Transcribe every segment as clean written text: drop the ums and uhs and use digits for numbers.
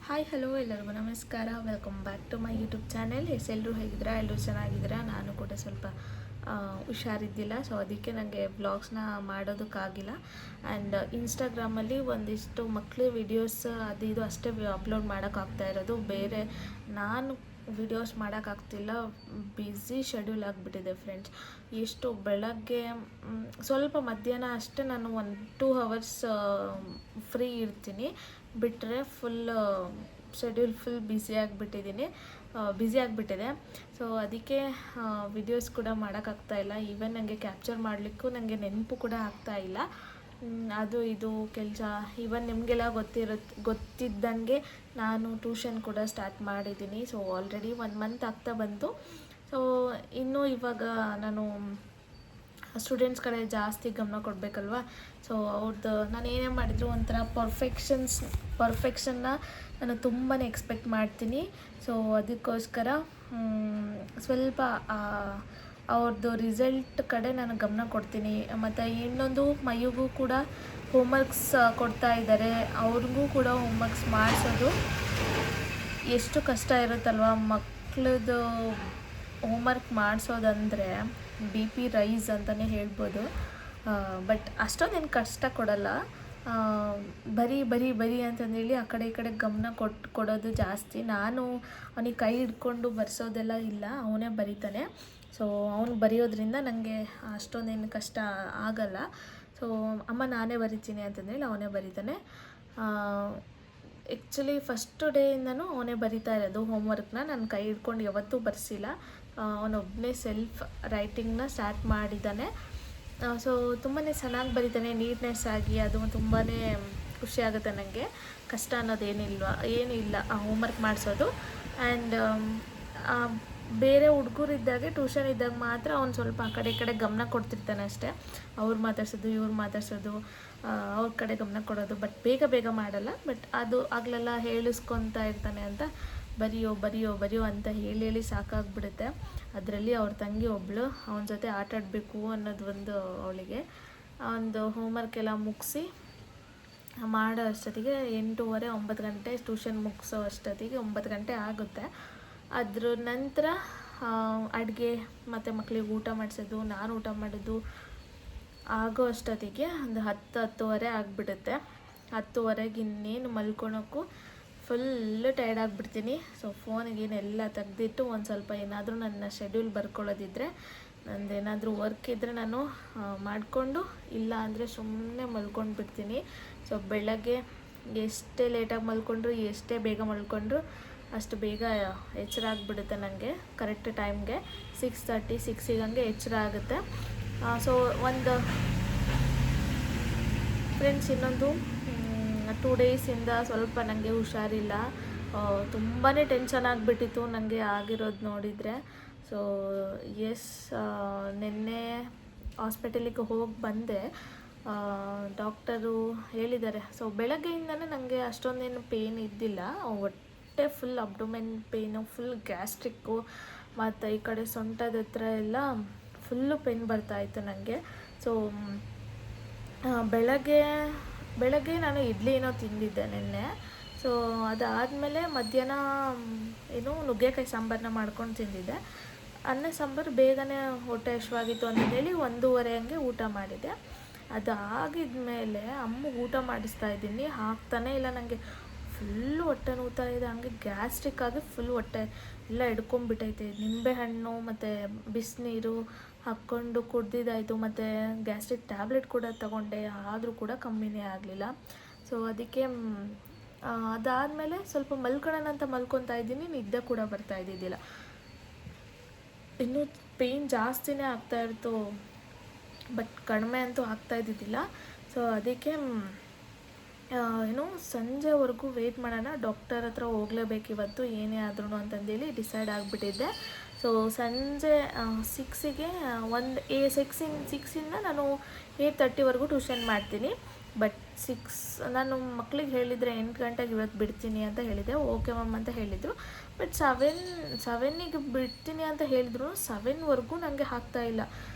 Hi hello ಎಲ್ಲರಿಗೂ ನಮಸ್ಕಾರ. Welcome back to my YouTube channel. ಎಲ್ಲರೂ ಹೇಗಿದ್ದೀರಾ? ಎಲ್ಲರೂ ಚೆನ್ನಾಗಿದ್ದೀರಾ? ನಾನು ಕೂಡ ಸ್ವಲ್ಪ ಹುಷಾರಿದ್ದಿಲ್ಲ, ಸೊ ಅದಕ್ಕೆ ನನಗೆ ವ್ಲಾಗ್ಸ್ನ ಮಾಡೋದಕ್ಕಾಗಿಲ್ಲ. ಆ್ಯಂಡ್ ಇನ್ಸ್ಟಾಗ್ರಾಮಲ್ಲಿ ಒಂದಿಷ್ಟು ಮಕ್ಕಳು ವಿಡಿಯೋಸ್ ಅದು ಇದು ಅಷ್ಟೇ ಅಪ್ಲೋಡ್ ಮಾಡೋಕ್ಕಾಗ್ತಾ ಇರೋದು. ಬೇರೆ ನಾನು ವಿಡಿಯೋಸ್ ಮಾಡೋಕ್ಕಾಗ್ತಿಲ್ಲ. ಬ್ಯುಸಿ ಶೆಡ್ಯೂಲ್ ಆಗಿಬಿಟ್ಟಿದೆ ಫ್ರೆಂಡ್ಸ್. ಎಷ್ಟು ಬೆಳಗ್ಗೆ ಸ್ವಲ್ಪ ಮಧ್ಯಾಹ್ನ ಅಷ್ಟೇ ನಾನು 1-2 ಅವರ್ಸ್ ಫ್ರೀ ಇರ್ತೀನಿ, ಬಿಟ್ಟರೆ ಫುಲ್ ಶೆಡ್ಯೂಲ್ ಫುಲ್ ಬ್ಯುಸಿ ಆಗಿಬಿಟ್ಟಿದೆ. ಸೊ ಅದಕ್ಕೆ ವಿಡಿಯೋಸ್ ಕೂಡ ಮಾಡೋಕ್ಕಾಗ್ತಾಯಿಲ್ಲ. ಈವನ್ ನನಗೆ ಕ್ಯಾಪ್ಚರ್ ಮಾಡಲಿಕ್ಕೂ ನನಗೆ ನೆನಪು ಕೂಡ ಆಗ್ತಾಯಿಲ್ಲ. ಅದು ಇದು ಕೆಲಸ. ಈವನ್ ನಿಮಗೆಲ್ಲ ಗೊತ್ತಿದ್ದಂಗೆ ನಾನು ಟ್ಯೂಷನ್ ಕೂಡ ಸ್ಟಾರ್ಟ್ ಮಾಡಿದ್ದೀನಿ. ಸೊ ಆಲ್ರೆಡಿ 1 ಮಂತ್ ಆಗ್ತಾ ಬಂತು. ಸೊ ಇನ್ನೂ ಇವಾಗ ನಾನು ಸ್ಟೂಡೆಂಟ್ಸ್ ಕಡೆ ಜಾಸ್ತಿ ಗಮನ ಕೊಡಬೇಕಲ್ವ. ಸೊ ಅವ್ರದ್ದು ನಾನು ಏನೇ ಮಾಡಿದ್ರು ಒಂಥರ ಪರ್ಫೆಕ್ಷನ್ನ ನಾನು ತುಂಬಾ ಎಕ್ಸ್ಪೆಕ್ಟ್ ಮಾಡ್ತೀನಿ. ಸೊ ಅದಕ್ಕೋಸ್ಕರ ಸ್ವಲ್ಪ ಅವ್ರದ್ದು ರಿಸಲ್ಟ್ ಕಡೆ ನಾನು ಗಮನ ಕೊಡ್ತೀನಿ. ಮತ್ತು ಇನ್ನೊಂದು ಮೈಗೂ ಕೂಡ ಹೋಮ್ವರ್ಕ್ಸ್ ಕೊಡ್ತಾ ಇದ್ದಾರೆ. ಅವ್ರಿಗೂ ಕೂಡ ಹೋಮ್ವರ್ಕ್ಸ್ ಮಾಡಿಸೋದು ಎಷ್ಟು ಕಷ್ಟ ಇರುತ್ತಲ್ವ. ಮಕ್ಕಳದು ಹೋಮ್ವರ್ಕ್ ಮಾಡಿಸೋದಂದರೆ BP ರೈಸ್ ಅಂತಲೇ ಹೇಳ್ಬೋದು. ಬಟ್ ಅಷ್ಟೊಂದೇನು ಕಷ್ಟ ಕೊಡಲ್ಲ. ಬರೀ ಅಂತಂದೇಳಿ ಆ ಕಡೆ ಈ ಕಡೆ ಗಮನ ಕೊಡೋದು ಜಾಸ್ತಿ. ನಾನು ಅವನಿಗೆ ಕೈ ಹಿಡ್ಕೊಂಡು ಬರ್ಸೋದೆಲ್ಲ ಇಲ್ಲ, ಅವನೇ ಬರೀತಾನೆ. ಸೊ ಅವನು ಬರೆಯೋದ್ರಿಂದ ನನಗೆ ಅಷ್ಟೊಂದೇನು ಕಷ್ಟ ಆಗಲ್ಲ. ಸೊ ಅಮ್ಮ ನಾನೇ ಬರಿತೀನಿ ಅಂತಂದೇಳಿ ಅವನೇ ಬರೀತಾನೆ. ಆ್ಯಕ್ಚುಲಿ ಫಸ್ಟ್ ಡೇಯಿಂದನೂ ಅವನೇ ಬರಿತಾ ಇರೋದು ಹೋಮ್ವರ್ಕ್ನ. ನಾನು ಕೈ ಹಿಡ್ಕೊಂಡು ಯಾವತ್ತೂ ಬರೆಸಿಲ್ಲ. ಅವನೊಬ್ಬನೇ ಸೆಲ್ಫ್ ರೈಟಿಂಗ್ನ ಸ್ಟಾರ್ಟ್ ಮಾಡಿದ್ದಾನೆ. ಸೊ ತುಂಬಾ ಚೆನ್ನಾಗಿ ಬರೀತಾನೆ, ನೀಟ್ನೆಸ್ ಆಗಿ. ಅದು ತುಂಬಾ ಖುಷಿ ಆಗುತ್ತೆ ನನಗೆ. ಕಷ್ಟ ಏನೂ ಇಲ್ಲ ಆ ಹೋಮ್ವರ್ಕ್ ಮಾಡಿಸೋದು. ಆ್ಯಂಡ್ ಬೇರೆ ಹುಡುಗರಿದ್ದಾಗೆ ಟ್ಯೂಷನ್ ಇದ್ದಾಗ ಮಾತ್ರ ಅವ್ನು ಸ್ವಲ್ಪ ಆ ಕಡೆ ಈ ಕಡೆ ಗಮನ ಕೊಡ್ತಿರ್ತಾನೆ ಅಷ್ಟೇ. ಅವ್ರು ಮಾತಾಡ್ಸೋದು ಇವ್ರು ಮಾತಾಡ್ಸೋದು, ಅವ್ರ ಕಡೆ ಗಮನ ಕೊಡೋದು. ಬಟ್ ಬೇಗ ಮಾಡಲ್ಲ. ಬಟ್ ಅದು ಆಗಲೆಲ್ಲ ಹೇಳಿಸ್ಕೊತಾ ಇರ್ತಾನೆ ಅಂತ ಬರಿಯೋ ಅಂತ ಹೇಳಿ ಸಾಕಾಗ್ಬಿಡುತ್ತೆ. ಅದರಲ್ಲಿ ಅವ್ರ ತಂಗಿ ಒಬ್ಬಳು ಅವನ ಜೊತೆ ಆಟಾಡಬೇಕು ಅನ್ನೋದು ಒಂದು ಅವಳಿಗೆ. ಒಂದು ಹೋಮ್ವರ್ಕ್ ಎಲ್ಲ ಮುಗಿಸಿ ಮಾಡೋ ಅಷ್ಟೊತ್ತಿಗೆ 8:30-9 ಗಂಟೆ, ಟ್ಯೂಷನ್ ಮುಗಿಸೋ ಅಷ್ಟೊತ್ತಿಗೆ 9 ಗಂಟೆ ಆಗುತ್ತೆ. ಅದ್ರ ನಂತರ ಅಡುಗೆ ಮತ್ತು ಮಕ್ಕಳಿಗೆ ಊಟ ಮಾಡಿಸೋದು, ನಾನು ಊಟ ಮಾಡೋದು ಆಗೋ ಅಷ್ಟೊತ್ತಿಗೆ ಒಂದು 10-10:30 ಆಗಿಬಿಡುತ್ತೆ. 10:30ಗೆ ಇನ್ನೇನು ಮಲ್ಕೊಳೋಕ್ಕೂ ಫುಲ್ಲು ಟೈರ್ಡ್ ಆಗಿಬಿಡ್ತೀನಿ. ಸೊ ಫೋನಿಗೇನೆಲ್ಲ ತೆಗೆದಿಟ್ಟು ಒಂದು ಸ್ವಲ್ಪ ಏನಾದರೂ ನನ್ನ ಶೆಡ್ಯೂಲ್ ಬರ್ಕೊಳ್ಳೋದಿದ್ದರೆ, ನಂದೇನಾದರೂ ವರ್ಕ್ ಇದ್ದರೆ ನಾನು ಮಾಡಿಕೊಂಡು, ಇಲ್ಲ ಅಂದರೆ ಸುಮ್ಮನೆ ಮಲ್ಕೊಂಡು ಬಿಡ್ತೀನಿ. ಸೊ ಬೆಳಗ್ಗೆ ಎಷ್ಟೇ ಲೇಟಾಗಿ ಮಲ್ಕೊಂಡ್ರು, ಎಷ್ಟೇ ಬೇಗ ಮಲ್ಕೊಂಡ್ರು ಅಷ್ಟು ಬೇಗ ಎಚ್ಚರ ಆಗಿಬಿಡುತ್ತೆ ನನಗೆ. ಕರೆಕ್ಟ್ ಟೈಮ್ಗೆ 6:30, 6 ಎಚ್ಚರ ಆಗುತ್ತೆ. ಸೊ ಒಂದು ಫ್ರೆಂಡ್ಸ್, ಇನ್ನೊಂದು 2 ಡೇಸಿಂದ ಸ್ವಲ್ಪ ನನಗೆ ಹುಷಾರಿಲ್ಲ. ತುಂಬಾ ಟೆನ್ಷನ್ ಆಗಿಬಿಟ್ಟಿತ್ತು ನನಗೆ ಆಗಿರೋದು ನೋಡಿದರೆ. ಸೊ ನಿನ್ನೆ ಹಾಸ್ಪಿಟಲಿಗೆ ಹೋಗಿ ಬಂದೆ. ಡಾಕ್ಟರು ಹೇಳಿದ್ದಾರೆ. ಸೊ ಬೆಳಗ್ಗೆಯಿಂದನೇ ನನಗೆ ಅಷ್ಟೊಂದೇನು ಪೇಯ್ನ್ ಇದ್ದಿಲ್ಲ. ಹೊಟ್ಟೆ ಫುಲ್ ಅಬ್ಡೊಮೆನ್ ಪೇಯ್ನು, ಫುಲ್ ಗ್ಯಾಸ್ಟ್ರಿಕ್ಕು, ಮತ್ತು ಈ ಕಡೆ ಸೊಂಟದ ಹತ್ರ ಎಲ್ಲ ಫುಲ್ಲು ಪೇಯ್ನ್ ಬರ್ತಾಯಿತ್ತು ನನಗೆ. ಸೊ ಬೆಳಗ್ಗೆ ನಾನು ಇಡ್ಲಿ ಏನೋ ತಿಂದಿದ್ದೆ ನಿನ್ನೆ. ಸೊ ಅದಾದಮೇಲೆ ಮಧ್ಯಾಹ್ನ ನುಗ್ಗೆಕಾಯಿ ಸಾಂಬಾರನ್ನ ಮಾಡ್ಕೊಂಡು ತಿಂದಿದ್ದೆ. ಅನ್ನ ಸಾಂಬಾರು ಬೇಗನೆ ಹೊಟ್ಟೆ ಹಶ್ವಾಗಿತ್ತು ಅಂತಂದೇಳಿ 1:30 ಊಟ ಮಾಡಿದೆ. ಅದಾಗಿದ್ಮೇಲೆ ಅಮ್ಮಗೆ ಊಟ ಮಾಡಿಸ್ತಾ ಇದ್ದೀನಿ, ಹಾಕ್ತಾನೇ ಇಲ್ಲ. ನನಗೆ ಫುಲ್ಲು ಹೊಟ್ಟೆ ನೋವ್ತಾ ಇದೆ. ಹಂಗೆ ಗ್ಯಾಸ್ಟ್ರಿಕ್ ಆಗಿ ಫುಲ್ ಹೊಟ್ಟೆ ಎಲ್ಲ ಹಿಡ್ಕೊಂಬಿಟ್ಟೈತೆ. ನಿಂಬೆಹಣ್ಣು ಮತ್ತು ಬಿಸಿನೀರು ಹಾಕ್ಕೊಂಡು ಕುಡ್ದಿದ್ದಾಯಿತು, ಮತ್ತು ಗ್ಯಾಸ್ಟ್ರಿಕ್ ಟ್ಯಾಬ್ಲೆಟ್ ಕೂಡ ತಗೊಂಡೆ, ಆದರೂ ಕೂಡ ಕಮ್ಮಿನೇ ಆಗಲಿಲ್ಲ. ಸೊ ಅದಕ್ಕೆ ಅದಾದಮೇಲೆ ಸ್ವಲ್ಪ ಮಲ್ಕೊಳ್ಳೋಣ ಅಂತ ಮಲ್ಕೊತಾ ಇದ್ದೀನಿ, ನಿದ್ದೆ ಕೂಡ ಬರ್ತಾ ಇದ್ದಿದ್ದಿಲ್ಲ. ಇನ್ನೂ ಪೇಯ್ನ್ ಜಾಸ್ತಿನೇ ಆಗ್ತಾಯಿರ್ತು, ಬಟ್ ಕಡಿಮೆ ಅಂತೂ ಆಗ್ತಾ ಇದ್ದಿದ್ದಿಲ್ಲ. ಸೊ ಅದಕ್ಕೆ ಸಂಜೆವರೆಗೂ ವೆಯ್ಟ್ ಮಾಡೋಣ, ಡಾಕ್ಟರ್ ಹತ್ರ ಹೋಗಲೇಬೇಕು ಇವತ್ತು ಏನೇ ಆದ್ರೂ ಅಂತಂದೇಳಿ ಡಿಸೈಡ್ ಆಗಿಬಿಟ್ಟಿದ್ದೆ. ಸೊ ಸಂಜೆ 6ಗೆ 6ಇಂದ ನಾನು 8:30ವರೆಗೂ ಟ್ಯೂಷನ್ ಮಾಡ್ತೀನಿ. ಬಟ್ ನಾನು ಮಕ್ಕಳಿಗೆ ಹೇಳಿದರೆ 8 ಗಂಟೆಗೆ ಇವತ್ತು ಬಿಡ್ತೀನಿ ಅಂತ ಹೇಳಿದೆ. ಓಕೆ ಮ್ಯಾಮ್ ಅಂತ ಹೇಳಿದರು. ಬಟ್ 7ಗೆ ಬಿಡ್ತೀನಿ ಅಂತ ಹೇಳಿದ್ರು. 7ವರೆಗೂ ನನಗೆ ಆಗ್ತಾಯಿಲ್ಲ.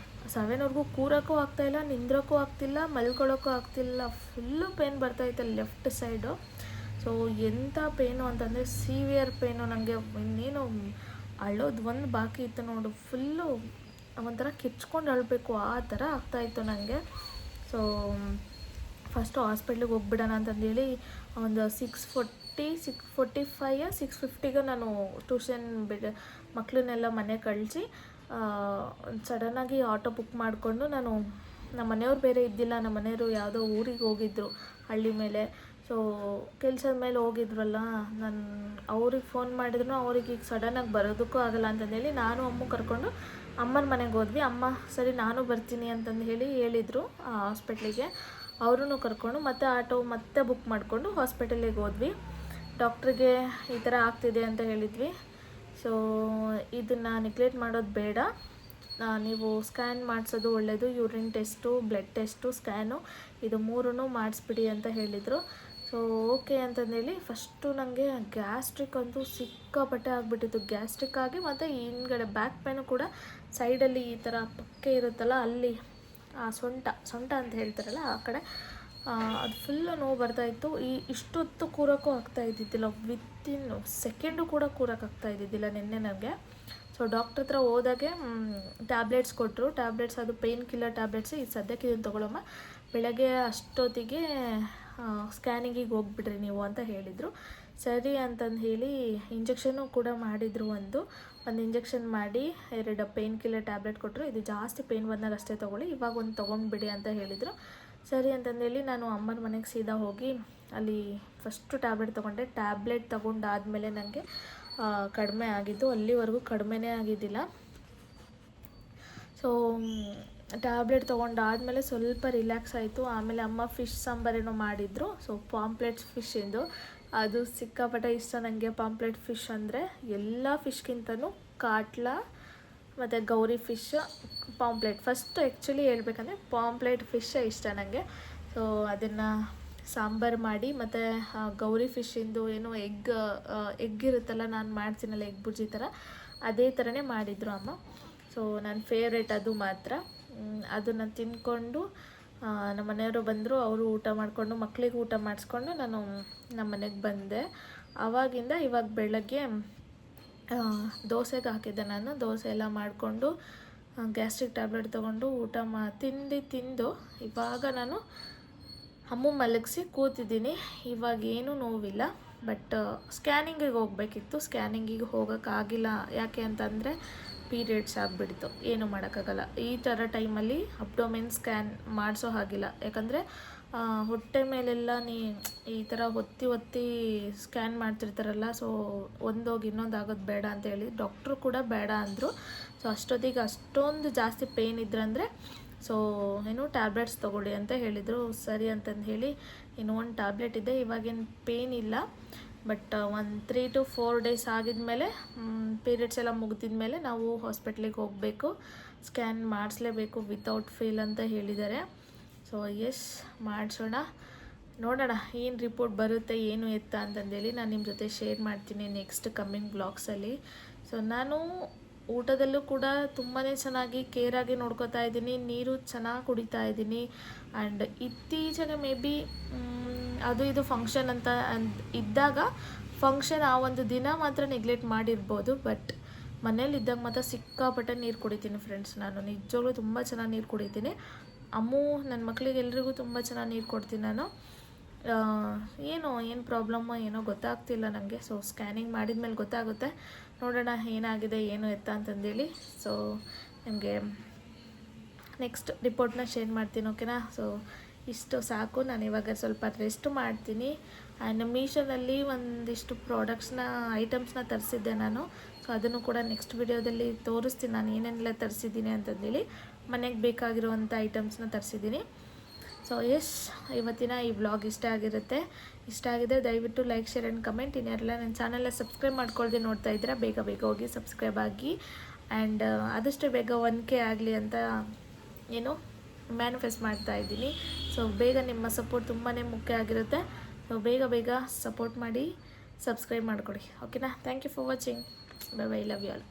7ವರೆಗೂ ಕೂರೋಕ್ಕೂ ಆಗ್ತಾಯಿಲ್ಲ, ನಿಂದ್ರೋಕ್ಕೂ ಆಗ್ತಿಲ್ಲ, ಮಲ್ಕೊಳ್ಳೋಕ್ಕೂ ಆಗ್ತಿಲ್ಲ. ಫುಲ್ಲು ಪೇಯ್ನ್ ಬರ್ತಾಯಿತ್ತು ಲೆಫ್ಟ್ ಸೈಡು. ಸೊ ಎಂಥ ಪೇನು ಅಂತಂದರೆ ಸಿವಿಯರ್ ಪೇನು. ನನಗೆ ಇನ್ನೇನು ಅಳೋದು ಒಂದು ಬಾಕಿ ಇತ್ತು ನೋಡು, ಫುಲ್ಲು ಒಂಥರ ಕಿರ್ಚ್ಕೊಂಡು ಅಳಬೇಕು ಆ ಥರ ಆಗ್ತಾಯಿತ್ತು ನನಗೆ. ಸೊ ಫಸ್ಟು ಹಾಸ್ಪಿಟ್ಲಿಗೆ ಹೋಗ್ಬಿಡೋಣ ಅಂತಂದೇಳಿ ಒಂದು 6:45 ನಾನು ಟ್ಯೂಷನ್ ಮಕ್ಕಳನ್ನೆಲ್ಲ ಮನೆಗೆ ಕಳಿಸಿ ಸಡನ್ನಾಗಿ ಆಟೋ ಬುಕ್ ಮಾಡಿಕೊಂಡು ನಮ್ಮ ಮನೆಯವ್ರು ಬೇರೆ ಇದ್ದಿಲ್ಲ. ನಮ್ಮ ಮನೆಯವರು ಯಾವುದೋ ಊರಿಗೆ ಹೋಗಿದ್ದರು ಹಳ್ಳಿ ಮೇಲೆ. ಸೊ ಕೆಲಸದ ಮೇಲೆ ಹೋಗಿದ್ರಲ್ಲ, ನಾನು ಅವ್ರಿಗೆ ಫೋನ್ ಮಾಡಿದ್ರು, ಅವ್ರಿಗೆ ಈಗ ಸಡನ್ನಾಗಿ ಬರೋದಕ್ಕೂ ಆಗಲ್ಲ ಅಂತಂದೇಳಿ ನಾನು ಅಮ್ಮ ಕರ್ಕೊಂಡು ಅಮ್ಮನ ಮನೆಗೆ ಹೋದ್ವಿ. ಅಮ್ಮ ಸರಿ ನಾನು ಬರ್ತೀನಿ ಅಂತಂದು ಹೇಳಿದರು ಹಾಸ್ಪಿಟ್ಲಿಗೆ. ಅವ್ರೂ ಕರ್ಕೊಂಡು ಮತ್ತೆ ಆಟೋ ಮತ್ತೆ ಬುಕ್ ಮಾಡಿಕೊಂಡು ಹಾಸ್ಪಿಟಲಿಗೆ ಹೋದ್ವಿ. ಡಾಕ್ಟ್ರಿಗೆ ಈ ಥರ ಆಗ್ತಿದೆ ಅಂತ ಹೇಳಿದ್ವಿ. ಸೊ ಇದನ್ನು ನೆಗ್ಲೆಕ್ಟ್ ಮಾಡೋದು ಬೇಡ, ನೀವು ಸ್ಕ್ಯಾನ್ ಮಾಡಿಸೋದು ಒಳ್ಳೆಯದು. Urine test, blood test, scan ಇದು 3 ಮಾಡಿಸ್ಬಿಡಿ ಅಂತ ಹೇಳಿದರು. ಸೊ ಓಕೆ ಅಂತಂದೇಳಿ ಫಸ್ಟು ನನಗೆ ಗ್ಯಾಸ್ಟ್ರಿಕ್ ಅಂತೂ ಸಿಕ್ಕಾಪಟ್ಟೆ ಆಗಿಬಿಟ್ಟಿತ್ತು. ಗ್ಯಾಸ್ಟ್ರಿಕ್ ಆಗಿ ಮತ್ತು ಹಿಂದ್ಗಡೆ ಬ್ಯಾಕ್ ಪೇನು ಕೂಡ ಸೈಡಲ್ಲಿ ಈ ಥರ ಪಕ್ಕೆ ಇರುತ್ತಲ್ಲ ಅಲ್ಲಿ ಸೊಂಟ ಅಂತ ಹೇಳ್ತಾರಲ್ಲ ಆ ಕಡೆ ಅದು ಫುಲ್ಲು ನೋವು ಬರ್ತಾಯಿತ್ತು. ಇಷ್ಟೊತ್ತು ಕೂರೋಕ್ಕೂ ಆಗ್ತಾಯಿದ್ದಿದ್ದಿಲ್ಲ, ವಿತಿನ್ ಸೆಕೆಂಡು ಕೂಡ ಕೂರೋಕ್ಕಾಗ್ತಾಯಿದ್ದಿದ್ದಿಲ್ಲ ನಿನ್ನೆ ನನಗೆ. ಸೊ ಡಾಕ್ಟ್ರ್ ಹತ್ರ ಹೋದಾಗೆ ಟ್ಯಾಬ್ಲೆಟ್ಸ್ ಕೊಟ್ಟರು. ಟ್ಯಾಬ್ಲೆಟ್ಸ್ ಅದು ಪೇಯ್ನ್ ಕಿಲ್ಲರ್ ಟ್ಯಾಬ್ಲೆಟ್ಸ್. ಇದು ಸದ್ಯಕ್ಕೆ ಇದನ್ನು ತೊಗೊಳಮ್ಮ, ಬೆಳಗ್ಗೆ ಅಷ್ಟೊತ್ತಿಗೆ ಸ್ಕ್ಯಾನಿಂಗಿಗೆ ಹೋಗ್ಬಿಡ್ರಿ ನೀವು ಅಂತ ಹೇಳಿದರು. ಸರಿ ಅಂತಂದು ಹೇಳಿ ಇಂಜೆಕ್ಷನ್ನು ಕೂಡ ಮಾಡಿದರು. ಒಂದು ಇಂಜೆಕ್ಷನ್ ಮಾಡಿ 2 ಪೇಯ್ನ್ ಕಿಲ್ಲರ್ ಟ್ಯಾಬ್ಲೆಟ್ ಕೊಟ್ಟರು. ಇದು ಜಾಸ್ತಿ ಪೇಯ್ನ್ ಬಂದಾಗ ಅಷ್ಟೇ ತೊಗೊಳ್ಳಿ, ಇವಾಗ ಒಂದು ತೊಗೊಂಡ್ಬಿಡಿ ಅಂತ ಹೇಳಿದರು. ಸರಿ ಅಂತಂದೇಳಿ ನಾನು ಅಮ್ಮನ ಮನೆಗೆ ಸೀದಾ ಹೋಗಿ ಅಲ್ಲಿ ಫಸ್ಟು ಟ್ಯಾಬ್ಲೆಟ್ ತೊಗೊಂಡೆ. ಟ್ಯಾಬ್ಲೆಟ್ ತೊಗೊಂಡಾದಮೇಲೆ ನನಗೆ ಕಡಿಮೆ ಆಗಿದ್ದು, ಅಲ್ಲಿವರೆಗೂ ಕಡಿಮೆನೇ ಆಗಿದ್ದಿಲ್ಲ. ಸೊ ಟ್ಯಾಬ್ಲೆಟ್ ತೊಗೊಂಡಾದಮೇಲೆ ಸ್ವಲ್ಪ ರಿಲ್ಯಾಕ್ಸ್ ಆಯಿತು. ಆಮೇಲೆ ಅಮ್ಮ ಫಿಶ್ ಸಾಂಬಾರೇನೋ ಮಾಡಿದರು. ಸೊ ಪಾಂಪ್ಲೆಟ್ಸ್ ಫಿಶ್ಶಿಂದು ಅದು ಸಿಕ್ಕಾಪಟ್ಟೆ ಇಷ್ಟ ನನಗೆ. ಪಾಂಪ್ಲೆಟ್ ಫಿಶ್ ಅಂದರೆ ಎಲ್ಲ ಫಿಶ್ಗಿಂತನೂ ಕಾಟ್ಲಾ ಮತ್ತು ಗೌರಿ ಫಿಶ್, ಪಾಂಪ್ಲೆಟ್ ಫಸ್ಟ್ ಆ್ಯಕ್ಚುಲಿ ಹೇಳ್ಬೇಕಂದ್ರೆ ಪಾಂಪ್ಲೆಟ್ ಫಿಶ್ಶೇ ಇಷ್ಟ ನನಗೆ. ಸೊ ಅದನ್ನು ಸಾಂಬಾರು ಮಾಡಿ ಮತ್ತು ಗೌರಿ ಫಿಶ್ಶಿಂದು ಏನು ಎಗ್ ಇರುತ್ತಲ್ಲ, ನಾನು ಮಾಡ್ತೀನಲ್ಲ ಎಗ್ ಬುರ್ಜಿ ಥರ, ಅದೇ ಥರನೇ ಮಾಡಿದರು ಅಮ್ಮ. ಸೊ ನನ್ನ ಫೇವ್ರೇಟ್ ಅದು ಮಾತ್ರ. ಅದನ್ನು ತಿಂದ್ಕೊಂಡು ನಮ್ಮ ಮನೆಯವರು ಬಂದರು. ಅವರು ಊಟ ಮಾಡಿಕೊಂಡು ಮಕ್ಕಳಿಗೆ ಊಟ ಮಾಡಿಸ್ಕೊಂಡು ನಾನು ನಮ್ಮ ಮನೆಗೆ ಬಂದೆ. ಆವಾಗಿಂದ ಇವಾಗ ಬೆಳಗ್ಗೆ ದೋಸೆಗೆ ಹಾಕಿದ್ದೆ ನಾನು. ದೋಸೆ ಎಲ್ಲ ಮಾಡಿಕೊಂಡು ಗ್ಯಾಸ್ಟ್ರಿಕ್ ಟ್ಯಾಬ್ಲೆಟ್ ತೊಗೊಂಡು ಊಟ ತಿಂದು ಇವಾಗ ನಾನು ಅಮ್ಮ ಮಲಗಿಸಿ ಕೂತಿದ್ದೀನಿ. ಇವಾಗೇನೂ ನೋವಿಲ್ಲ. ಬಟ್ ಸ್ಕ್ಯಾನಿಂಗಿಗೆ ಹೋಗಬೇಕಿತ್ತು. ಸ್ಕ್ಯಾನಿಂಗಿಗೆ ಹೋಗೋಕ್ಕಾಗಿಲ್ಲ. ಯಾಕೆ ಅಂತಂದರೆ ಪೀರಿಯಡ್ಸ್ ಆಗಿಬಿಡ್ತು, ಏನೂ ಮಾಡೋಕ್ಕಾಗಲ್ಲ. ಈ ಥರ ಟೈಮಲ್ಲಿ ಅಬ್ಡೋಮೆನ್ ಸ್ಕ್ಯಾನ್ ಮಾಡಿಸೋ ಹಾಗಿಲ್ಲ. ಯಾಕಂದರೆ ಹೊಟ್ಟೆ ಮೇಲೆಲ್ಲ ಈ ಥರ ಒತ್ತಿ ಸ್ಕ್ಯಾನ್ ಮಾಡ್ತಿರ್ತಾರಲ್ಲ. ಸೊ ಒಂದೋಗಿ ಇನ್ನೊಂದು ಆಗೋದು ಬೇಡ ಅಂತ ಹೇಳಿ ಡಾಕ್ಟ್ರು ಕೂಡ ಬೇಡ ಅಂದರು. ಸೊ ಅಷ್ಟೊತ್ತಿಗೆ ಅಷ್ಟೊಂದು ಜಾಸ್ತಿ ಪೇಯ್ನ್ ಇದ್ರಂದರೆ ಸೊ ಟ್ಯಾಬ್ಲೆಟ್ಸ್ ತೊಗೊಳ್ಳಿ ಅಂತ ಹೇಳಿದರು. ಸರಿ ಅಂತಂದು ಹೇಳಿ ಇನ್ನು ಒಂದು ಟ್ಯಾಬ್ಲೆಟ್ ಇದೆ. ಇವಾಗೇನು ಪೇಯ್ನ್ ಇಲ್ಲ. ಬಟ್ ಒಂದು 3 to 4 ಡೇಸ್ ಆಗಿದ್ಮೇಲೆ ಪೀರಿಯಡ್ಸ್ ಎಲ್ಲ ಮುಗಿದಿದ ಮೇಲೆ ನಾವು ಹಾಸ್ಪಿಟ್ಲಿಗೆ ಹೋಗಬೇಕು, ಸ್ಕ್ಯಾನ್ ಮಾಡಿಸ್ಲೇಬೇಕು ವಿತೌಟ್ ಫೇಲ್ ಅಂತ ಹೇಳಿದ್ದಾರೆ. ಸೊ ಮಾಡಿಸೋಣ, ನೋಡೋಣ ಏನು ರಿಪೋರ್ಟ್ ಬರುತ್ತೆ ಏನು ಎತ್ತ ಅಂತಂದೇಳಿ ನಾನು ನಿಮ್ಮ ಜೊತೆ ಶೇರ್ ಮಾಡ್ತೀನಿ ನೆಕ್ಸ್ಟ್ ಕಮ್ಮಿಂಗ್ ಬ್ಲಾಗ್ಸಲ್ಲಿ. ಸೊ ನಾನು ಊಟದಲ್ಲೂ ಕೂಡ ತುಂಬಾ ಚೆನ್ನಾಗಿ ಕೇರಾಗಿ ನೋಡ್ಕೋತಾ ಇದ್ದೀನಿ. ನೀರು ಚೆನ್ನಾಗಿ ಕುಡಿತಾ ಇದ್ದೀನಿ. ಆ್ಯಂಡ್ ಇತ್ತೀಚೆಗೆ ಮೇ ಬಿ ಅದು ಇದು ಫಂಕ್ಷನ್ ಅಂತ ಇದ್ದಾಗ ಫಂಕ್ಷನ್ ಆ ಒಂದು ದಿನ ಮಾತ್ರ ನೆಗ್ಲೆಕ್ಟ್ ಮಾಡಿರ್ಬೋದು. ಬಟ್ ಮನೇಲಿದ್ದಾಗ ಮಾತ್ರ ಸಿಕ್ಕಾಪಟ್ಟೆ ನೀರು ಕುಡಿತೀನಿ ಫ್ರೆಂಡ್ಸ್. ನಾನು ನಿಜವಾಗ್ಲೂ ತುಂಬ ಚೆನ್ನಾಗಿ ನೀರು ಕುಡಿತೀನಿ. ಅಮ್ಮು ನನ್ನ ಮಕ್ಕಳಿಗೆ ಎಲ್ರಿಗೂ ತುಂಬ ಚೆನ್ನಾಗಿ ನೀರು ಕೊಡ್ತೀನಿ ನಾನು. ಏನು ಪ್ರಾಬ್ಲಮ್ಮೋ ಏನೋ ಗೊತ್ತಾಗ್ತಿಲ್ಲ ನನಗೆ. ಸೊ ಸ್ಕ್ಯಾನಿಂಗ್ ಮಾಡಿದ ಮೇಲೆ ಗೊತ್ತಾಗುತ್ತೆ, ನೋಡೋಣ ಏನಾಗಿದೆ ಏನು ಎತ್ತ ಅಂತಂದೇಳಿ. ಸೊ ನಿಮಗೆ ನೆಕ್ಸ್ಟ್ ರಿಪೋರ್ಟ್ನ ಶೇರ್ ಮಾಡ್ತೀನಿ, ಓಕೆನಾ. ಸೊ ಇಷ್ಟು ಸಾಕು. ನಾನು ಇವಾಗ ಸ್ವಲ್ಪ ರೆಸ್ಟ್ ಮಾಡ್ತೀನಿ. ಆ್ಯಂಡ್ ಮೀಶೋನಲ್ಲಿ ಒಂದಿಷ್ಟು ಐಟಮ್ಸ್ನ ತರಿಸಿದ್ದೆ ನಾನು. ಸೊ ಅದನ್ನು ಕೂಡ ನೆಕ್ಸ್ಟ್ ವಿಡಿಯೋದಲ್ಲಿ ತೋರಿಸ್ತೀನಿ ನಾನು ಏನೇನೆಲ್ಲ ತರಿಸಿದ್ದೀನಿ ಅಂತಂದೇಳಿ. ಮನೆಗೆ ಬೇಕಾಗಿರುವಂಥ ಐಟಮ್ಸ್ನ ತರಿಸಿದ್ದೀನಿ. ಸೊ ಇವತ್ತಿನ ಈ ವ್ಲಾಗ್ ಇಷ್ಟ ಆಗಿದ್ರೆ ದಯವಿಟ್ಟು ಲೈಕ್, ಶೇರ್ ಆ್ಯಂಡ್ ಕಮೆಂಟ್. ಇನ್ನೆಲ್ಲ ನನ್ನ ಚಾನಲ್ನ ಸಬ್ಸ್ಕ್ರೈಬ್ ಮಾಡ್ಕೊಳ್ದೆ ನೋಡ್ತಾ ಇದ್ದೀರಾ, ಬೇಗ ಹೋಗಿ ಸಬ್ಸ್ಕ್ರೈಬ್ ಆಗಿ. ಆ್ಯಂಡ್ ಆದಷ್ಟು ಬೇಗ 1K ಆಗಲಿ ಅಂತ ಮ್ಯಾನಿಫೆಸ್ಟ್ ಮಾಡ್ತಾ ಇದ್ದೀನಿ. ಸೊ ಬೇಗ ನಿಮ್ಮ ಸಪೋರ್ಟ್ ತುಂಬಾ ಮುಖ್ಯ ಆಗಿರುತ್ತೆ. ಸೊ ಬೇಗ ಸಪೋರ್ಟ್ ಮಾಡಿ, ಸಬ್ಸ್ಕ್ರೈಬ್ ಮಾಡಿಕೊಡಿ, ಓಕೆನಾ. Thank you for watching. Bye, love you all.